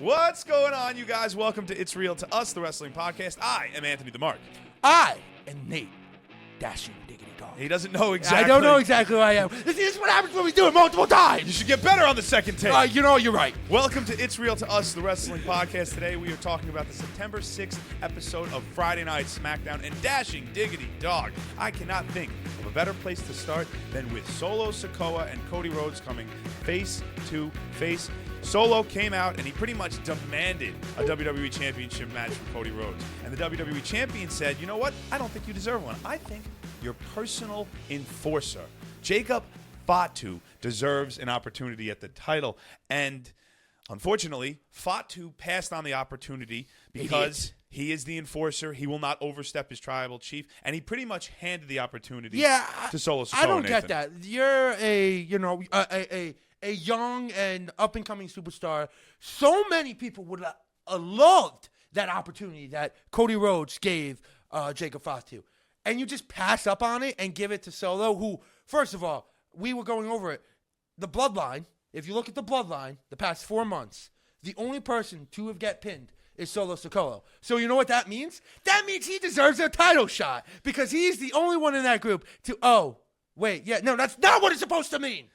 What's going on, you guys? Welcome to It's Real to Us, the wrestling podcast. I am Anthony the Mark. I am Nate Dashing Diggity Dog. He doesn't know exactly. I don't know exactly who I am. This is what happens when we do it multiple times. You should get better on the second take. You're right. Welcome to It's Real to Us, the wrestling podcast. Today we are talking about the September 6th episode of Friday Night Smackdown and Dashing Diggity Dog. I cannot think of a better place to start than with Solo Sikoa and Cody Rhodes coming face to face. Solo came out and he pretty much demanded a WWE Championship match from Cody Rhodes. And the WWE Champion said, you know what? I don't think you deserve one. I think your personal enforcer, Jacob Fatu, deserves an opportunity at the title. And unfortunately, Fatu passed on the opportunity because he is the enforcer. He will not overstep his tribal chief. And he pretty much handed the opportunity to Solo Sikoa. I don't get that. You're a young and up-and-coming superstar. So many people would have loved that opportunity that Cody Rhodes gave Jacob Fatu. And you just pass up on it and give it to Solo, who, first of all, we were going over it. The Bloodline, if you look at the Bloodline, the past 4 months, the only person to have get pinned is Solo Sikoa. So you know what that means? That means he deserves a title shot because he's the only one in that group to, that's not what it's supposed to mean.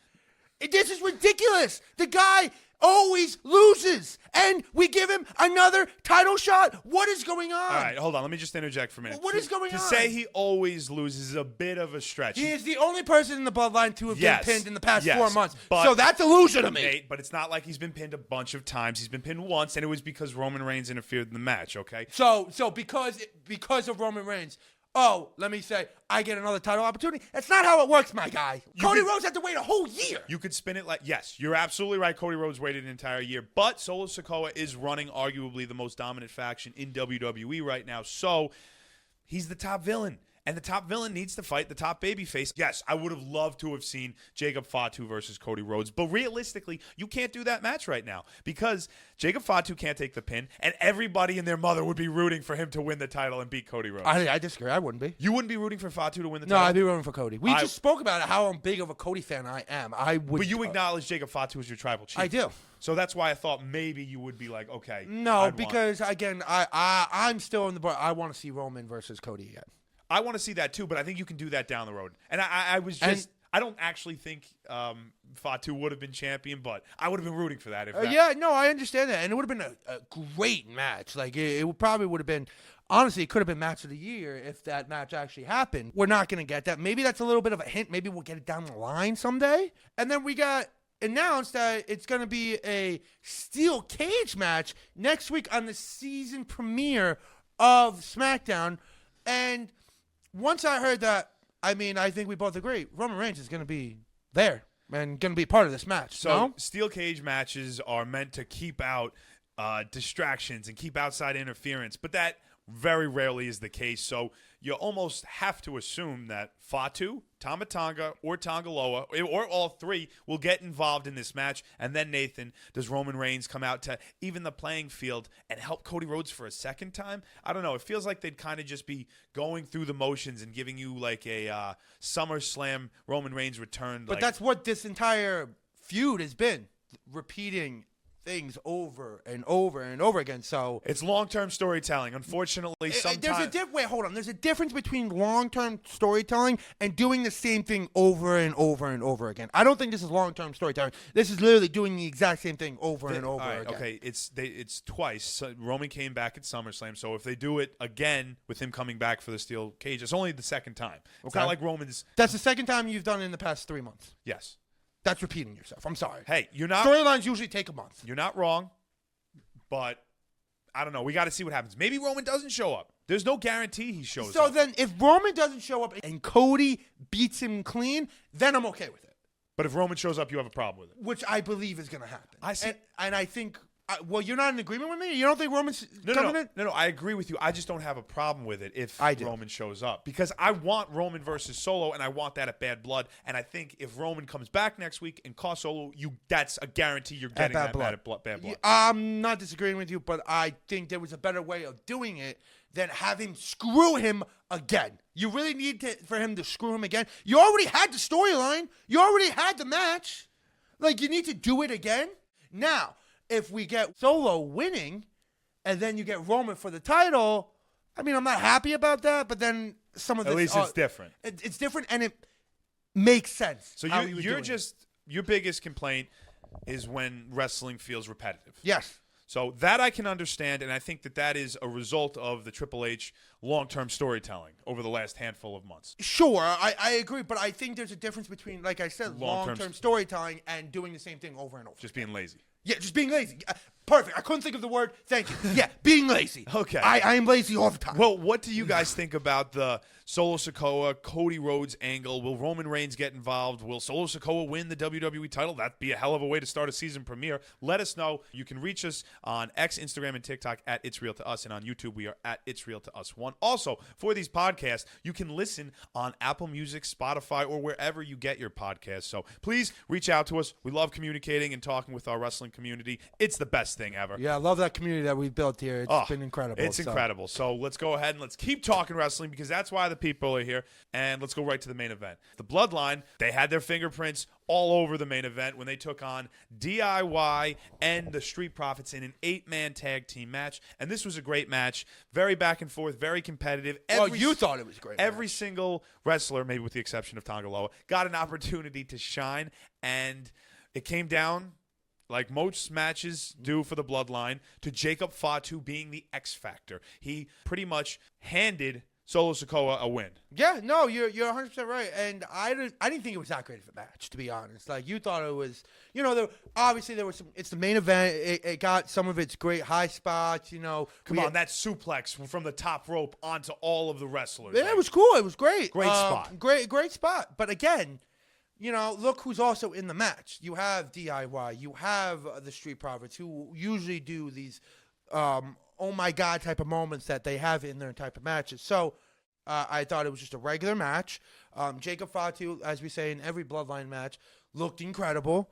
This is ridiculous. The guy always loses, and we give him another title shot. What is going on? All right, hold on. Let me just interject for a minute. What is going on? To say he always loses is a bit of a stretch. He is the only person in the Bloodline to have been pinned in the past 4 months. But, so that's a loser to me. Nate, but it's not like he's been pinned a bunch of times. He's been pinned once, and it was because Roman Reigns interfered in the match, okay? So because of Roman Reigns, let me say, I get another title opportunity. That's not how it works, my guy. Cody Rhodes had to wait a whole year. You could spin it like, yes, you're absolutely right. Cody Rhodes waited an entire year. But Solo Sikoa is running arguably the most dominant faction in WWE right now. So he's the top villain. And the top villain needs to fight the top babyface. Yes, I would have loved to have seen Jacob Fatu versus Cody Rhodes. But realistically, you can't do that match right now because Jacob Fatu can't take the pin, and everybody and their mother would be rooting for him to win the title and beat Cody Rhodes. I disagree. I wouldn't be. You wouldn't be rooting for Fatu to win the title? No, I'd be rooting for Cody. We just spoke about how big of a Cody fan I am. But you acknowledge Jacob Fatu as your tribal chief. I do. So that's why I thought maybe you would be like, okay. No, because, again, I'm still in the bar. I want to see Roman versus Cody again. I want to see that too, but I think you can do that down the road. And I don't actually think Fatu would have been champion, but I would have been rooting for that. I understand that. And it would have been a great match. Like, it probably would have been, honestly, it could have been match of the year if that match actually happened. We're not going to get that. Maybe that's a little bit of a hint. Maybe we'll get it down the line someday. And then we got announced that it's going to be a steel cage match next week on the season premiere of SmackDown. And once I heard that, I think we both agree, Roman Reigns is going to be there and going to be part of this match. So steel cage matches are meant to keep out distractions and keep outside interference, but that very rarely is the case. So you almost have to assume that Fatu, Tama Tonga, or Tongaloa, or all three, will get involved in this match. And then, Nathan, does Roman Reigns come out to even the playing field and help Cody Rhodes for a second time? I don't know. It feels like they'd kind of just be going through the motions and giving you like a SummerSlam Roman Reigns return. But that's what this entire feud has been, repeating things over and over and over again. So it's long-term storytelling. Unfortunately, sometimes There's a difference between long-term storytelling and doing the same thing over and over and over again. I don't think this is long-term storytelling. This is literally doing the exact same thing over and over again. Okay, it's twice. So Roman came back at SummerSlam, so if they do it again with him coming back for the steel cage, it's only the second time. It's not like Roman's. That's the second time you've done it in the past 3 months. Yes. That's repeating yourself. I'm sorry. Hey, you're not. Storylines usually take a month. You're not wrong, but I don't know. We got to see what happens. Maybe Roman doesn't show up. There's no guarantee he shows up. So then if Roman doesn't show up and Cody beats him clean, then I'm okay with it. But if Roman shows up, you have a problem with it. Which I believe is going to happen. I see. And I think you're not in agreement with me? You don't think Roman's coming in? No, I agree with you. I just don't have a problem with it if Roman shows up. Because I want Roman versus Solo, and I want that at Bad Blood. And I think if Roman comes back next week and costs Solo, that's a guarantee you're getting that at Bad Blood. I'm not disagreeing with you, but I think there was a better way of doing it than have him screw him again. You really need for him to screw him again. You already had the storyline. You already had the match. Like, you need to do it again. Now, if we get Solo winning and then you get Roman for the title, I mean, I'm not happy about that, but then some of this... At least it's different. It's different, and it makes sense. So your biggest complaint is when wrestling feels repetitive. Yes. So that I can understand, and I think that is a result of the Triple H long-term storytelling over the last handful of months. Sure, I agree, but I think there's a difference between, like I said, long-term storytelling and doing the same thing over and over. Just being lazy. Yeah, just being lazy. Perfect. I couldn't think of the word. Thank you. Yeah, being lazy. Okay. I am lazy all the time. Well, what do you guys think about the Solo Sikoa, Cody Rhodes angle? Will Roman Reigns get involved? Will Solo Sikoa win the WWE title? That'd be a hell of a way to start a season premiere. Let us know. You can reach us on X, Instagram, and TikTok at It's Real to Us, and on YouTube we are at It's Real to Us 1. Also, for these podcasts, you can listen on Apple Music, Spotify, or wherever you get your podcasts. So please reach out to us. We love communicating and talking with our wrestling community. It's the best thing ever. Yeah, I love that community that we've built here. It's been incredible. It's incredible. So let's go ahead and let's keep talking wrestling because that's why the people are here. And let's go right to the main event. The Bloodline, they had their fingerprints all over the main event when they took on DIY and the Street Profits in an 8-man tag team match. And this was a great match. Very back and forth, very competitive. You thought it was great. Every single wrestler, maybe with the exception of Tonga Loa, got an opportunity to shine. And it came down, like most matches do for the Bloodline, to Jacob Fatu being the X Factor. He pretty much handed Solo Sikoa a win. Yeah, no, you're 100% right. And I didn't think it was that great of a match, to be honest. Like, you thought it was, obviously there was some, it's the main event. It got some of its great high spots, Come on, that suplex from the top rope onto all of the wrestlers. Yeah, it was cool. It was great. Great spot. Great spot. But again, look who's also in the match. You have DIY. You have the Street Profits, who usually do these oh my God type of moments that they have in their type of matches. So I thought it was just a regular match. Jacob Fatu, as we say in every Bloodline match, looked incredible.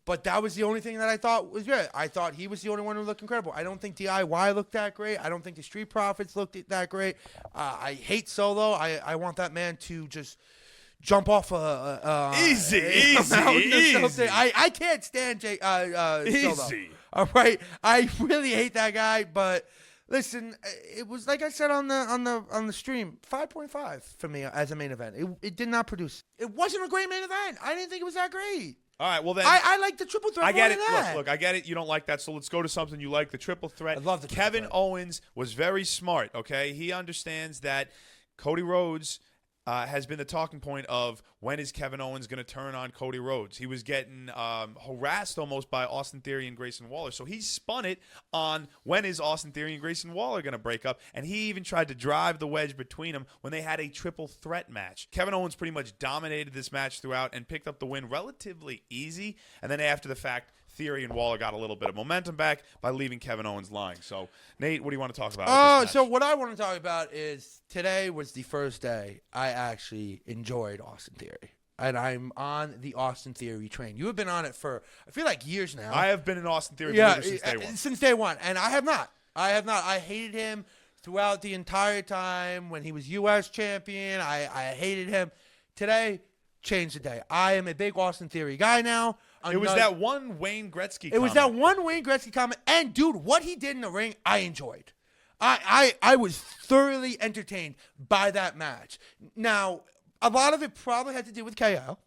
But that was the only thing that I thought was good. I thought he was the only one who looked incredible. I don't think DIY looked that great. I don't think the Street Profits looked that great. I hate Solo. I want that man to just jump off easy. I can't stand Solo. Easy. All right, I really hate that guy. But listen, it was like I said on the stream, 5.5 for me as a main event. It did not produce. It wasn't a great main event. I didn't think it was that great. All right, well then I like the triple threat. I get it. That. Look, I get it. You don't like that, so let's go to something you like. The triple threat. I love the Kevin Owens was very smart. Okay, he understands that Cody Rhodes has been the talking point of when is Kevin Owens going to turn on Cody Rhodes. He was getting harassed almost by Austin Theory and Grayson Waller. So he spun it on when is Austin Theory and Grayson Waller going to break up. And he even tried to drive the wedge between them when they had a triple threat match. Kevin Owens pretty much dominated this match throughout and picked up the win relatively easy. And then after the fact, Theory and Waller got a little bit of momentum back by leaving Kevin Owens lying. So, Nate, what do you want to talk about? So what I want to talk about is today was the first day I actually enjoyed Austin Theory. And I'm on the Austin Theory train. You have been on it for, I feel like, years now. I have been an Austin Theory believer since day one. Since day one. And I have not. I hated him throughout the entire time when he was U.S. champion. I hated him. Today changed the day. I am a big Austin Theory guy now. It was that one Wayne Gretzky comment. It was that one Wayne Gretzky comment. And, dude, what he did in the ring, I enjoyed. I was thoroughly entertained by that match. Now, a lot of it probably had to do with KO.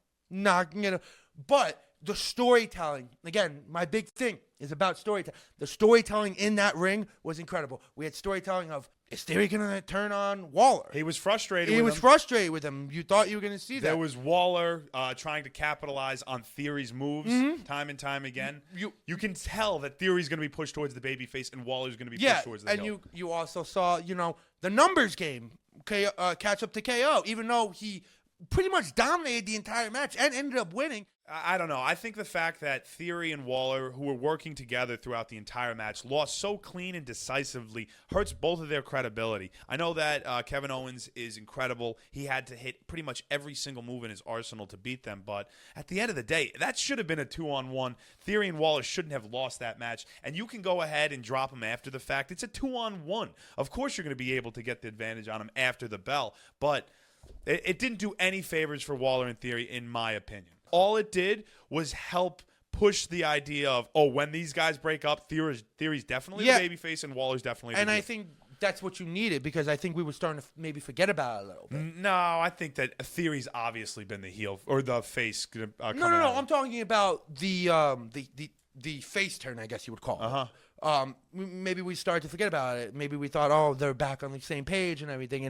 But the storytelling, again, my big thing is about storytelling. The storytelling in that ring was incredible. We had storytelling of, is Theory going to turn on Waller? He was frustrated with him. You thought you were going to see that. There was Waller trying to capitalize on Theory's moves time and time again. You can tell that Theory's going to be pushed towards the babyface and Waller's going to be pushed towards the heel. And you also saw, the numbers game catch up to KO, even though he pretty much dominated the entire match and ended up winning. I don't know. I think the fact that Theory and Waller, who were working together throughout the entire match, lost so clean and decisively hurts both of their credibility. I know that Kevin Owens is incredible. He had to hit pretty much every single move in his arsenal to beat them. But at the end of the day, that should have been a 2-on-1. Theory and Waller shouldn't have lost that match. And you can go ahead and drop them after the fact. It's a 2-on-1. Of course you're going to be able to get the advantage on him after the bell. But it didn't do any favors for Waller and Theory, in my opinion. All it did was help push the idea of, when these guys break up, Theory's definitely the babyface and Waller's definitely the heel. I think that's what you needed, because I think we were starting to maybe forget about it a little bit. No, I think that Theory's obviously been the heel or the face. No. I'm talking about the face turn, I guess you would call it. Maybe we started to forget about it. Maybe we thought, they're back on the same page and everything.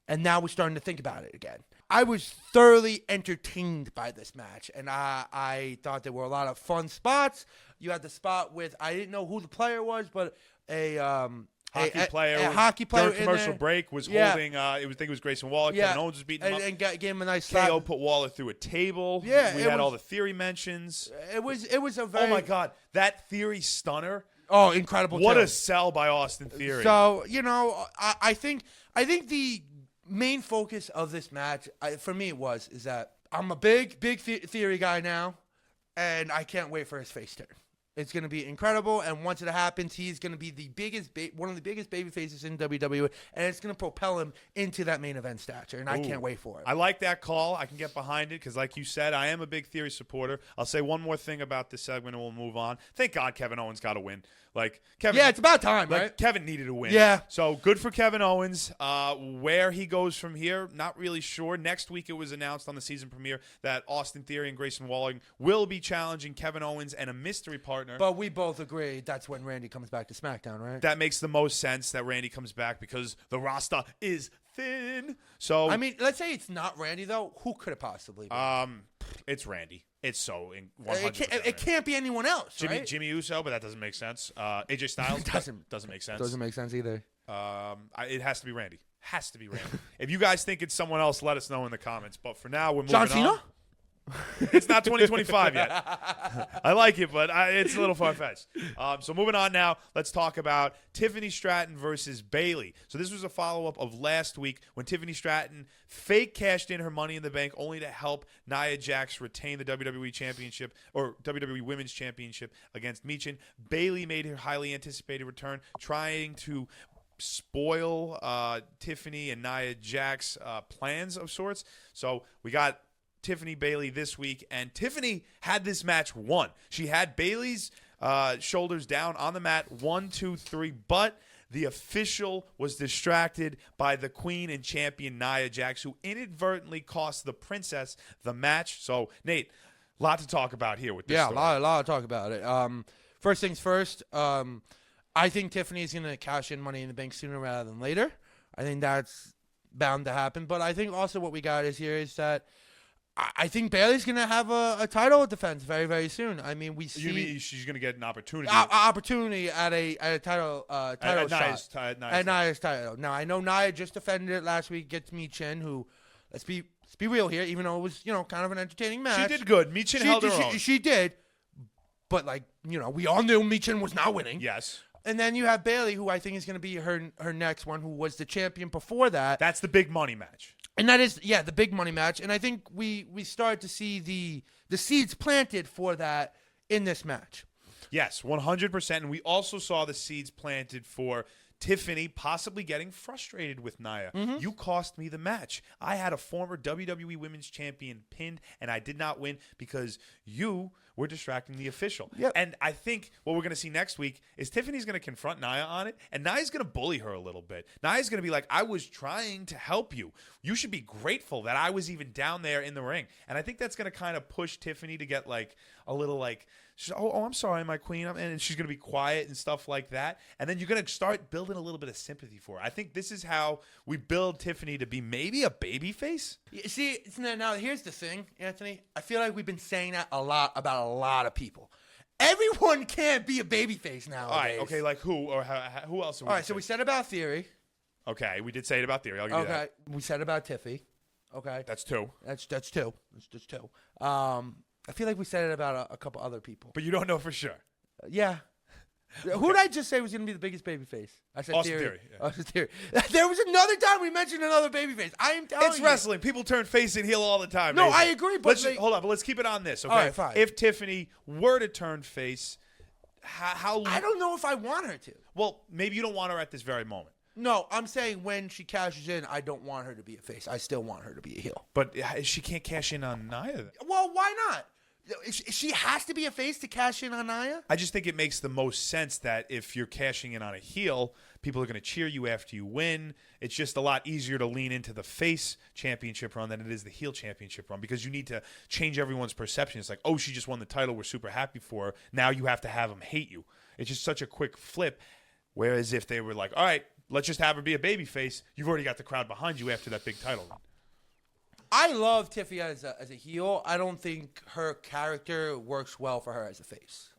And now we're starting to think about it again. I was thoroughly entertained by this match, and I thought there were a lot of fun spots. You had the spot with, I didn't know who the player was, but a hockey player during commercial break was holding. I think it was Grayson Waller. Kevin Owens was beating him up. And gave him a nice slap. KO put Waller through a table. Yeah, we had all the Theory mentions. It was a very. Oh my God, that Theory stunner! Oh, incredible! What a sell by Austin Theory. So I think the main focus of this match, for me, is that I'm a big Theory guy now, and I can't wait for his face turn. It's going to be incredible, and once it happens, he's going to be the biggest, one of the biggest baby faces in WWE, and it's going to propel him into that main event stature, and I can't wait for it. I like that call. I can get behind it because, like you said, I am a big Theory supporter. I'll say one more thing about this segment, and we'll move on. Thank God Kevin Owens got a win. Kevin. Yeah, it's about time, right? Kevin needed a win. Yeah. So good for Kevin Owens. Where he goes from here, not really sure. Next week, it was announced on the season premiere that Austin Theory and Grayson Waller will be challenging Kevin Owens and a mystery partner. But we both agree that's when Randy comes back to SmackDown, right? That makes the most sense that Randy comes back because the roster is thin. So I mean, let's say it's not Randy though. Who could it possibly be? It's Randy. It's so 100%. It can't be anyone else. Right? Jimmy Uso, but that doesn't make sense. AJ Styles doesn't make sense. Doesn't make sense either. It has to be Randy. Has to be Randy. If you guys think it's someone else, let us know in the comments. But for now, we're moving on. John Cena? It's not 2025 yet. I like it, but it's a little far-fetched. So moving on now, let's talk about Tiffany Stratton versus Bailey. So this was a follow-up of last week when Tiffany Stratton fake cashed in her Money in the Bank only to help Nia Jax retain the WWE Championship or WWE Women's Championship against Michin. Bailey made her highly anticipated return, trying to spoil Tiffany and Nia Jax plans of sorts. So we got Tiffany Bailey this week, and Tiffany had this match won. She had Bailey's shoulders down on the mat, 1, 2, 3, but the official was distracted by the queen and champion Nia Jax, who inadvertently cost the princess the match. So, Nate, a lot to talk about here with this story. A lot to talk about it. First things first, I think Tiffany's going to cash in Money in the Bank sooner rather than later. I think that's bound to happen. But I think also what we got is that I think Bailey's going to have a title defense very, very soon. I mean, we see. You mean she's going to get an opportunity? Opportunity at a title shot. At Nia's title. Now, I know Nia just defended it last week against Michin, who, let's be real here, even though it was, kind of an entertaining match. She did good. Michin held her own. She did. But, we all knew Michin was not winning. Yes. And then you have Bailey, who I think is going to be her next one, who was the champion before that. That's the big money match. And that is, the big money match. And I think we start to see the seeds planted for that in this match. Yes, 100%. And we also saw the seeds planted for Tiffany possibly getting frustrated with Nia. Mm-hmm. You cost me the match. I had a former WWE Women's Champion pinned, and I did not win because you were distracting the official. Yep. And I think what we're going to see next week is Tiffany's going to confront Nia on it, and Nia's going to bully her a little bit. Nia's going to be like, I was trying to help you. You should be grateful that I was even down there in the ring. And I think that's going to kind of push Tiffany to get a little I'm sorry, my queen. And she's going to be quiet and stuff like that. And then you're going to start building a little bit of sympathy for her. I think this is how we build Tiffany to be maybe a babyface. See, now here's the thing, Anthony. I feel like we've been saying that a lot about a lot of people. Everyone can't be a babyface nowadays. All right, okay, like who or who else? All right, so we said about Theory. Okay, we did say it about Theory. I'll give you that. Okay, we said about Tiffy. Okay, that's two. That's two. That's just two. I feel like we said it about a couple other people. But you don't know for sure. Yeah. Okay. Who did I just say was going to be the biggest babyface? I said Austin Theory. Yeah. Austin Theory. There was another time we mentioned another babyface. I am telling you. It's wrestling. People turn face and heel all the time. No, maybe. I agree. But hold on. But let's keep it on this. Okay. All right, fine. If Tiffany were to turn face, how? I don't know if I want her to. Well, maybe you don't want her at this very moment. No, I'm saying when she cashes in, I don't want her to be a face. I still want her to be a heel. But she can't cash in on Nia. Well, why not? She has to be a face to cash in on Nia? I just think it makes the most sense that if you're cashing in on a heel, people are going to cheer you after you win. It's just a lot easier to lean into the face championship run than it is the heel championship run because you need to change everyone's perception. It's like, oh, she just won the title. We're super happy for her. Now you have to have them hate you. It's just such a quick flip. Whereas if they were like, all right, let's just have her be a babyface, you've already got the crowd behind you after that big title run. I love Tiffany as a heel. I don't think her character works well for her as a face.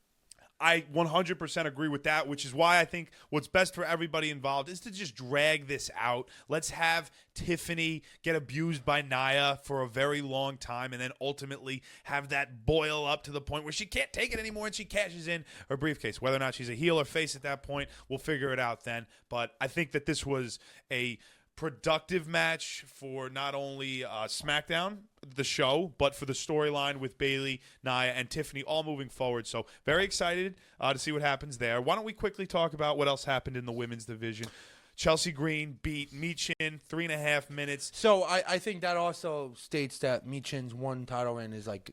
I 100% agree with that, which is why I think what's best for everybody involved is to just drag this out. Let's have Tiffany get abused by Nia for a very long time and then ultimately have that boil up to the point where she can't take it anymore and she cashes in her briefcase. Whether or not she's a heel or face at that point, we'll figure it out then. But I think that this was a productive match for not only Smackdown, the show, but for the storyline with Bailey, Nia, and Tiffany all moving forward. So very excited to see what happens there. Why don't we quickly talk about what else happened in the women's division? Chelsea Green beat Michin 3.5 minutes. So I think that also states that Michin's one title reign is like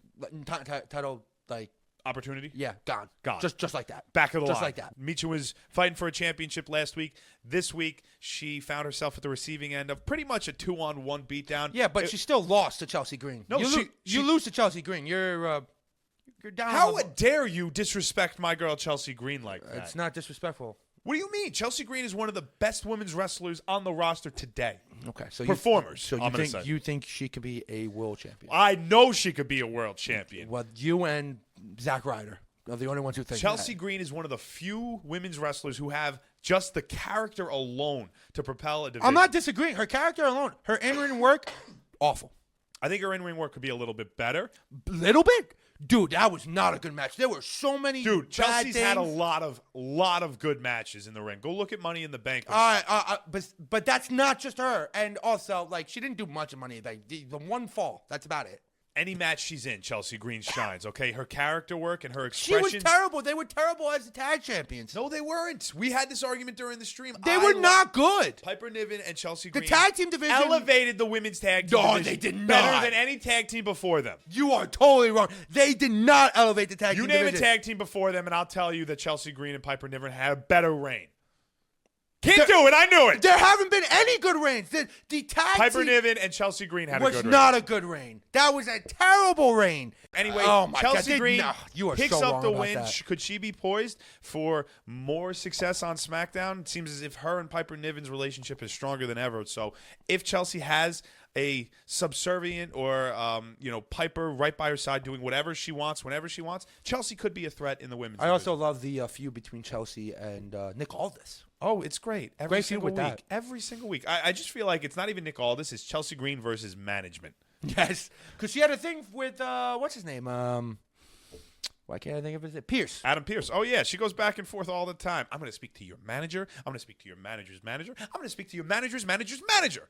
title like Opportunity? Yeah, gone. Just like that. Back of the line. Just like that. Michin was fighting for a championship last week. This week, she found herself at the receiving end of pretty much a 2-on-1 beatdown. Yeah, but she still lost to Chelsea Green. No, you lose to Chelsea Green. You're down. How dare you disrespect my girl Chelsea Green like that? It's not disrespectful. What do you mean? Chelsea Green is one of the best women's wrestlers on the roster today. Okay, so performers. So you think she could be a world champion? I know she could be a world champion. Well, you and Zack Ryder are the only ones who think Chelsea Green is one of the few women's wrestlers who have just the character alone to propel a division. I'm not disagreeing. Her character alone, her in-ring work, awful. I think her in-ring work could be a little bit better. Little bit? Dude, that was not a good match. There were so many Chelsea's bad had a things. lot of good matches in the ring. Go look at Money in the Bank. All right, but that's not just her. And also, like, she didn't do much of Money in the Bank. The one fall, that's about it. Any match she's in, Chelsea Green shines, okay? Her character work and her expressions. She was terrible. They were terrible as the tag champions. No, they weren't. We had this argument during the stream. They were not good. Piper Niven and Chelsea Green. The tag team division elevated the women's tag team division they did not. better than any tag team before them. You are totally wrong. They did not elevate the tag team division. You name a tag team before them, and I'll tell you that Chelsea Green and Piper Niven had a better reign. Can't do it. I knew it. There haven't been any good reigns. The tag Piper team Niven and Chelsea Green had a good reign. was not a good reign. That was a terrible reign. Anyway, my Chelsea God. Green You are picks so up wrong the about win. that. Could she be poised for more success on SmackDown? It seems as if her and Piper Niven's relationship is stronger than ever. So if Chelsea has a subservient or Piper right by her side doing whatever she wants, whenever she wants, Chelsea could be a threat in the women's division. I also love the feud between Chelsea and Nick Aldis. Oh, it's great. Every Great single feud week. with that. Every single week. I just feel like it's not even Nick Aldis. It's Chelsea Green versus management. Yes, because she had a thing with what's his name? Why can't I think of his name? Pierce. Adam Pierce. Oh, yeah. She goes back and forth all the time. I'm going to speak to your manager. I'm going to speak to your manager's manager. I'm going to speak to your manager's manager's manager.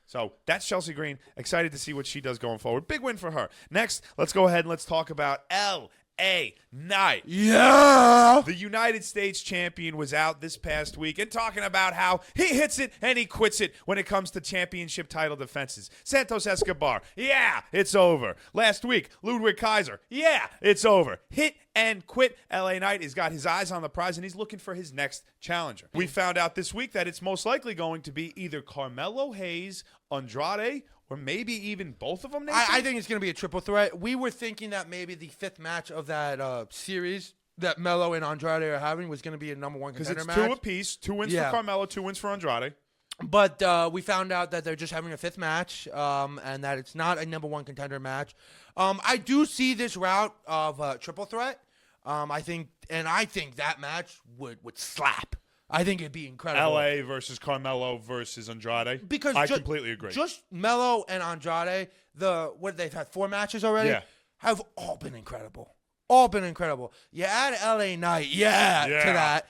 So that's Chelsea Green. Excited to see what she does going forward. Big win for her. Next, let's go ahead and let's talk about L.A. Knight. Yeah. The United States champion was out this past week and talking about how he hits it and he quits it when it comes to championship title defenses. Santos Escobar, yeah, it's over. Last week, Ludwig Kaiser, yeah, it's over. Hit and quit. LA Knight has got his eyes on the prize and he's looking for his next challenger. We found out this week that it's most likely going to be either Carmelo Hayes, Andrade, or maybe even both of them. I think it's going to be a triple threat. We were thinking that maybe the fifth match of that series that Melo and Andrade are having was going to be a number one contender match. Because it's 2 apiece. 2 wins for Carmelo, 2 wins for Andrade. But we found out that they're just having a fifth match and that it's not a number one contender match. I do see this route of triple threat. I think that match would slap. I think it'd be incredible. LA versus Carmelo versus Andrade. Because I completely agree. Just Melo and Andrade, they've had 4 matches already, have all been incredible. All been incredible. You add LA Knight, to that.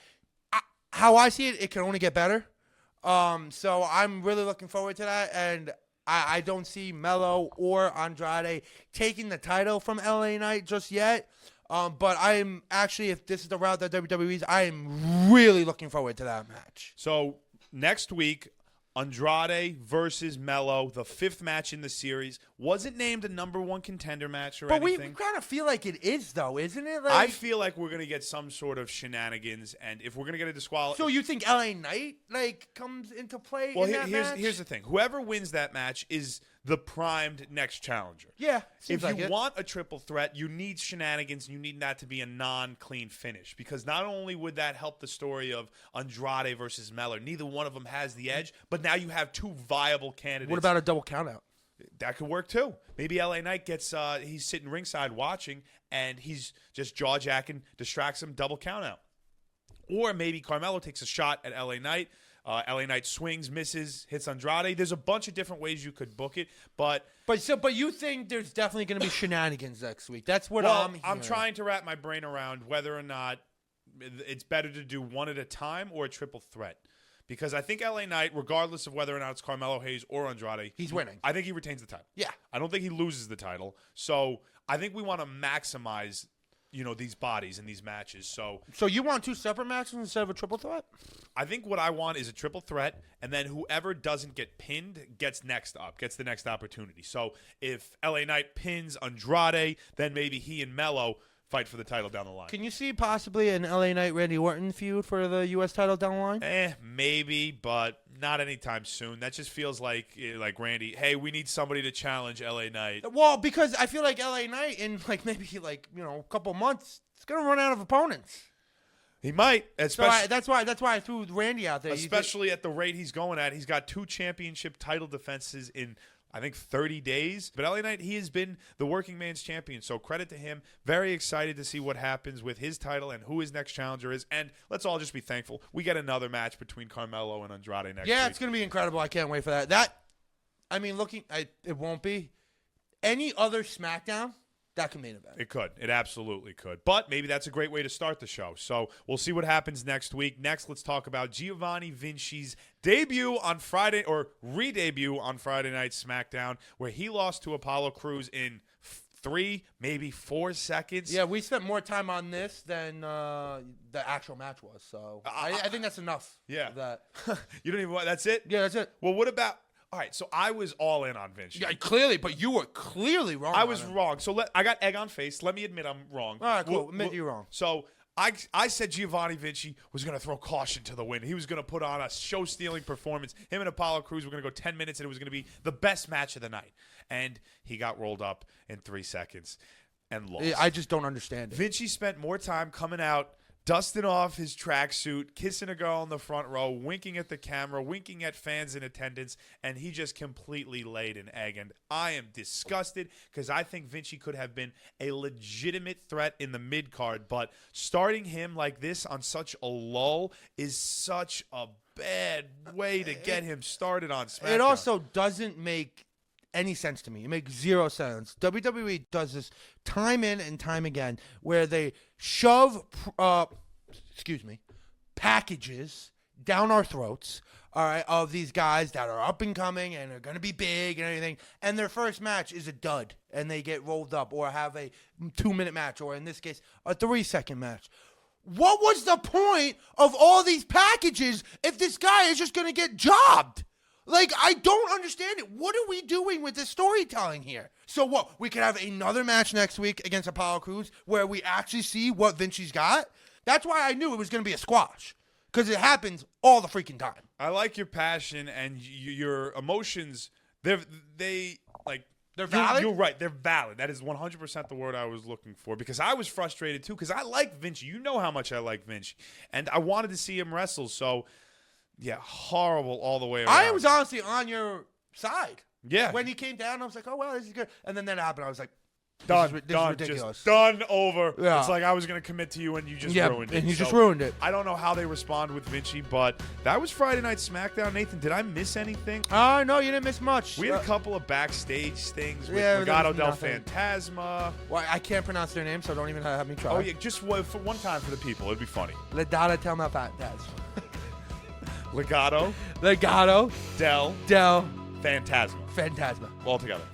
How I see it, it can only get better. So I'm really looking forward to that, and I don't see Melo or Andrade taking the title from LA Knight just yet. But I'm actually, if this is the route that WWE's, I am really looking forward to that match. So next week Andrade versus Melo, the 5th match in the series. Wasn't named a number 1 contender match or but anything. we kind of feel like it is, though, isn't it? Like, I feel like we're going to get some sort of shenanigans, and if we're going to get a disqualification... So you think LA Knight, like, comes into play Well, in that match? here's the thing. Whoever wins that match is the primed next challenger. Yeah, If you want a triple threat, you need shenanigans. You need that to be a non-clean finish, because not only would that help the story of Andrade versus Melo, neither one of them has the edge, but now you have 2 viable candidates. What about a double countout? That could work too. Maybe LA Knight gets he's sitting ringside watching, and he's just jaw-jacking, distracts him, double countout. Or maybe Carmelo takes a shot at LA Knight. LA Knight swings, misses, hits Andrade. There's a bunch of different ways you could book it, but you think there's definitely going to be shenanigans next week? That's what I'm trying to wrap my brain around whether or not it's better to do one at a time or a triple threat. Because I think LA Knight, regardless of whether or not it's Carmelo Hayes or Andrade, he's winning. I think he retains the title. Yeah, I don't think he loses the title. So I think we want to maximize, these bodies in these matches. So you want 2 separate matches instead of a triple threat? I think what I want is a triple threat, and then whoever doesn't get pinned gets the next opportunity. So if LA Knight pins Andrade, then maybe he and Melo fight for the title down the line. Can you see possibly an LA Knight Randy Orton feud for the U.S. title down the line? Maybe, but not anytime soon. That just feels like Randy, hey, we need somebody to challenge LA Knight. Well, because I feel like LA Knight in maybe a couple months, it's going to run out of opponents. He might, especially that's why I threw Randy out there. Especially at the rate he's going at. He's got 2 championship title defenses in, I think, 30 days. But LA Knight, he has been the working man's champion, so credit to him. Very excited to see what happens with his title and who his next challenger is. And let's all just be thankful we get another match between Carmelo and Andrade next week. Yeah, it's going to be incredible. I can't wait for that. It won't be. Any other SmackDown, that can main event. It could. It absolutely could. But maybe that's a great way to start the show. So we'll see what happens next week. Next, let's talk about Giovanni Vinci's debut on Friday, or re-debut on Friday Night SmackDown, where he lost to Apollo Crews in 3, maybe 4 seconds. Yeah, we spent more time on this than the actual match was. So I think that's enough. Yeah. Of that. You don't even want, that's it? Yeah, that's it. Well, what about... All right, so I was all in on Vinci. Yeah, clearly, but you were clearly wrong. I was wrong. So I got egg on face. Let me admit I'm wrong. All right, cool. Admit you're wrong. So I said Giovanni Vinci was going to throw caution to the wind. He was going to put on a show-stealing performance. Him and Apollo Crews were going to go 10 minutes, and it was going to be the best match of the night. And he got rolled up in 3 seconds and lost. I just don't understand it. Vinci spent more time coming out, dusting off his tracksuit, kissing a girl in the front row, winking at the camera, winking at fans in attendance, and he just completely laid an egg. And I am disgusted because I think Vinci could have been a legitimate threat in the mid-card, but starting him like this on such a lull is such a bad way to get him started on SmackDown. It also doesn't make any sense to me. It makes 0 sense. WWE does this time in and time again where they shove packages down our throats, all right, of these guys that are up and coming and are going to be big and everything, and their first match is a dud and they get rolled up or have a 2-minute match, or in this case a 3-second match. What was the point of all these packages if this guy is just going to get jobbed? I don't understand it. What are we doing with this storytelling here? So what? We could have another match next week against Apollo Crews where we actually see what Vinci's got? That's why I knew it was going to be a squash, because it happens all the freaking time. I like your passion and your emotions. They're valid? You're right. They're valid. That is 100% the word I was looking for, because I was frustrated too, because I like Vinci. You know how much I like Vinci. And I wanted to see him wrestle, so... Yeah, horrible all the way around. I was honestly on your side. Yeah. When he came down, I was like, oh, well, this is good. And then that happened. I was like, This is ridiculous. Just done, over. Yeah. It's like I was going to commit to you and you just ruined it. And you just ruined it. I don't know how they respond with Vinci, but that was Friday Night SmackDown. Nathan, did I miss anything? No, you didn't miss much. We had a couple of backstage things with Yeah, Legado del nothing. Fantasma. Well, I can't pronounce their name, so don't even have me try. Oh, yeah, just for one time for the people. It'd be funny. Legado del Fantasma. Legado del Fantasma. All together.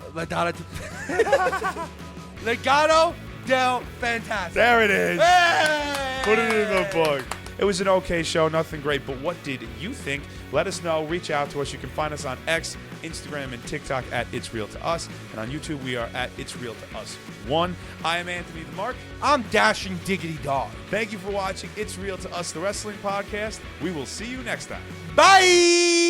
Legado del Fantasma. There it is. Hey! Put it in the book. It was an okay show, nothing great, but what did you think? Let us know. Reach out to us. You can find us on X, Instagram, and TikTok at It's Real to Us. And on YouTube, we are at It's Real to Us 1. I am Anthony the Mark. I'm Dashing Diggity Dog. Thank you for watching It's Real to Us, the wrestling podcast. We will see you next time. Bye!